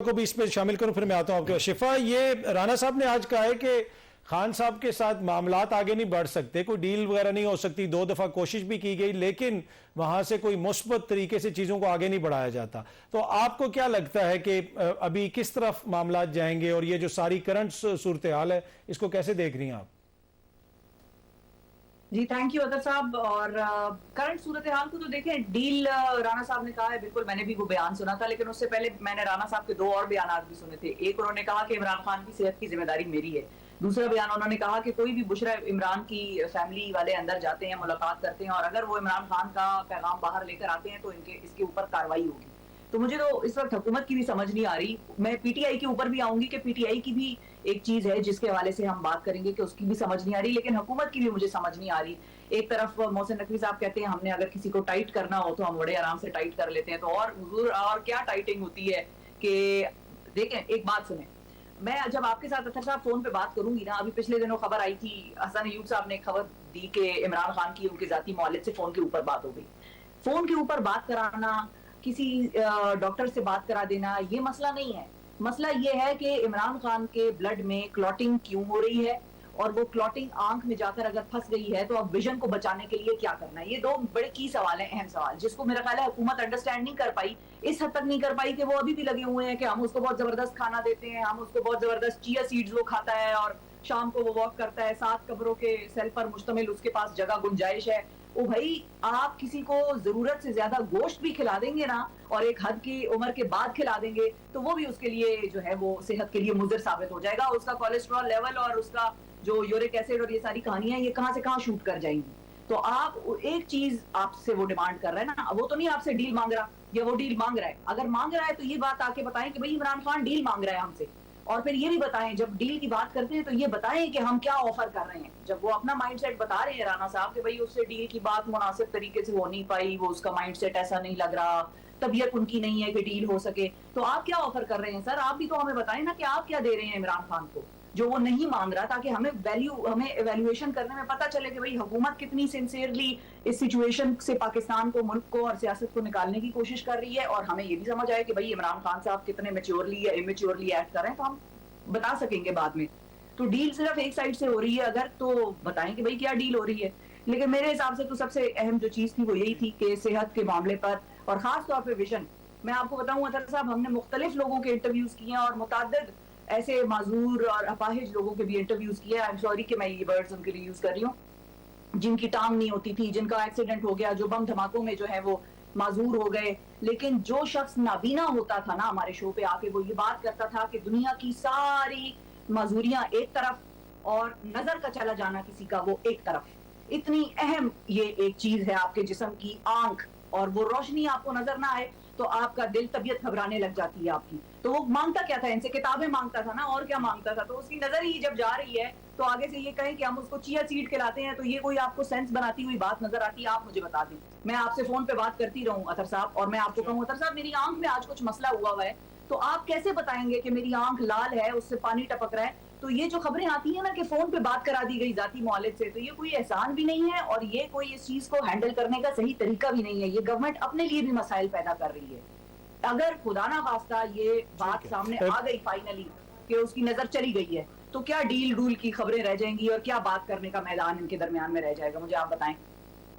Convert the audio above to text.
को भी इसमें शामिल करूं, फिर मैं आता हूं आपके। शिफा, ये राना साहब ने आज कहा है कि खान साहब के साथ मामलात आगे नहीं बढ़ सकते, कोई डील वगैरह नहीं हो सकती। 2 दफा कोशिश भी की गई लेकिन वहां से कोई मुस्बत तरीके से चीजों को आगे नहीं बढ़ाया जाता। तो आपको क्या लगता है कि अभी किस तरफ मामलात जाएंगे और ये जो सारी करंट सूरत हाल है इसको कैसे देख रही हैं आप? जी थैंक यू अदर साहब। और करंट सूरत हाल को तो देखें, डील राणा साहब ने कहा है, बिल्कुल मैंने भी वो बयान सुना था, लेकिन उससे पहले मैंने राणा साहब के 2 और बयान भी सुने थे। एक, उन्होंने कहा कि इमरान खान की सेहत की जिम्मेदारी मेरी है। दूसरा बयान उन्होंने कहा कि कोई भी बुशरा इमरान की फैमिली वाले अंदर जाते हैं, मुलाकात करते हैं और अगर वो इमरान खान का पैगाम बाहर लेकर आते हैं तो इसके ऊपर कार्रवाई होगी। तो मुझे तो इस वक्त हुकूमत की भी समझ नहीं आ रही। मैं पीटीआई के ऊपर भी आऊंगी कि पीटीआई की भी एक चीज है जिसके हवाले से हम बात करेंगे कि उसकी भी समझ नहीं आ रही, लेकिन हुकूमत की भी मुझे समझ नहीं आ रही। एक तरफ मोहसिन नकवी साहब कहते हैं हमने अगर किसी को टाइट करना हो तो हम बड़े आराम से टाइट कर लेते हैं, तो और हुजूर और क्या टाइटिंग होती है कि देखें, एक बात सुने, मैं जब आपके साथ अतर साहब फोन पे बात करूंगी ना, अभी पिछले दिनों खबर आई थी, हसन अयूब साहब ने खबर दी कि इमरान खान की उनके जाती मौलिद से फोन के ऊपर बात हो गई। फोन के ऊपर बात कराना, किसी डॉक्टर से बात करा देना, ये मसला नहीं है। मसला ये है कि इमरान खान के ब्लड में क्लॉटिंग क्यों हो रही है और वो क्लॉटिंग आंख में जाकर अगर फंस गई है तो अब विजन को बचाने के लिए क्या करना है। ये 2 बड़े की सवाल हैं, अहम सवाल, जिसको मेरा ख्याल है हुकूमत अंडरस्टैंड नहीं कर पाई। इस हद तक नहीं कर पाई कि वो अभी भी लगे हुए हैं कि हम उसको बहुत जबरदस्त खाना देते हैं, हम उसको बहुत जबरदस्त चिया सीड्स वो खाता है और शाम को वो वॉक करता है, 7 कब्रों के सेल पर मुश्तमिल उसके पास जगह गुंजाइश है। ओ भाई, आप किसी को जरूरत से ज्यादा गोश्त भी खिला देंगे ना और एक हद की उम्र के बाद खिला देंगे तो वो भी उसके लिए जो है वो सेहत के लिए मुज़र साबित हो जाएगा। उसका कोलेस्ट्रॉल लेवल और उसका जो यूरिक एसिड और ये सारी कहानियां ये कहां से कहां शूट कर जाएंगी। तो आप एक चीज आपसे वो डिमांड कर रहे हैं ना, वो तो नहीं आपसे डील मांग रहा या वो डील मांग रहा है। अगर मांग रहा है तो ये बात आके बताएं कि भाई इमरान खान डील मांग रहा है हमसे, और फिर ये भी बताएं जब डील की बात करते हैं तो ये बताएं कि हम क्या ऑफर कर रहे हैं। जब वो अपना माइंडसेट बता रहे हैं राणा साहब कि भाई उससे डील की बात मुनासिब तरीके से हो नहीं पाई, वो उसका माइंडसेट ऐसा नहीं लग रहा, तबीयत उनकी नहीं है कि डील हो सके, तो आप क्या ऑफर कर रहे हैं सर? आप भी तो हमें बताएं ना कि आप क्या दे रहे हैं इमरान खान को जो वो नहीं मांग रहा, ताकि हमें एवेल्युएशन करने में पता चले कि भाई हुकूमत कितनी सिंसियरली इस सिचुएशन से पाकिस्तान को, मुल्क को और सियासत को निकालने की कोशिश कर रही है, और हमें ये भी समझ आए कि भाई इमरान खान साहब कितने मेच्योरली या इमेच्योरली एक्ट कर रहे हैं, तो हम बता सकेंगे बाद में। तो डील सिर्फ एक साइड से हो रही है अगर, तो बताएं कि भाई क्या डील हो रही है। लेकिन मेरे हिसाब से तो सबसे अहम जो चीज थी वो यही थी कि सेहत के मामले पर और खास तौर पर विजन। मैं आपको बताऊं अतर साहब, हमने मुख्तलिफ लोगों के इंटरव्यूज किए हैं और मुतादिद ऐसे माजूर और अपाहिज लोगों के भी इंटरव्यूज किए। आई एम सॉरी कि मैं ये वर्ड्स उनके लिए यूज कर रही हूँ, जिनकी टांग नहीं होती थी, जिनका एक्सीडेंट हो गया, जो बम धमाकों में जो है वो माजूर हो गए। लेकिन जो शख्स नाबीना होता था ना हमारे शो पे आके, वो ये बात करता था कि दुनिया की सारी माजूरियां एक तरफ और नजर का चला जाना किसी का वो एक तरफ। इतनी अहम ये एक चीज है आपके जिस्म की आंख, और वो रोशनी आपको नजर ना आए तो आपका दिल, तबीयत घबराने लग जाती है आपकी। तो वो मांगता क्या था इनसे? किताबें मांगता था ना, और क्या मांगता था? तो उसकी नजर ही जब जा रही है तो आगे से ये कहें कि हम उसको चिया सीड खिलाते हैं, तो ये कोई आपको सेंस बनाती हुई बात नजर आती है? आप मुझे बता दें। मैं आपसे फोन पे बात करती रहूं अतर साहब और मैं आपको कहूं अतर साहब मेरी आंख में आज कुछ मसला हुआ है, तो आप कैसे बताएंगे कि मेरी आंख लाल है, उससे पानी टपक रहा है? तो ये जो खबरें आती है ना कि फोन पे बात करा दी गई जाती मौलिद से, तो ये कोई एहसान भी नहीं है और ये कोई इस चीज को हैंडल करने का सही तरीका भी नहीं है। ये गवर्नमेंट अपने लिए भी मसाइल पैदा कर रही है। अगर खुदा ना खास्ता ये बात सामने आ गई फाइनली कि उसकी नजर चली गई है, तो क्या डील डूल की खबरें रह जाएंगी और क्या बात करने का मैदान इनके दरमियान में रह जाएगा? मुझे आप बताएं।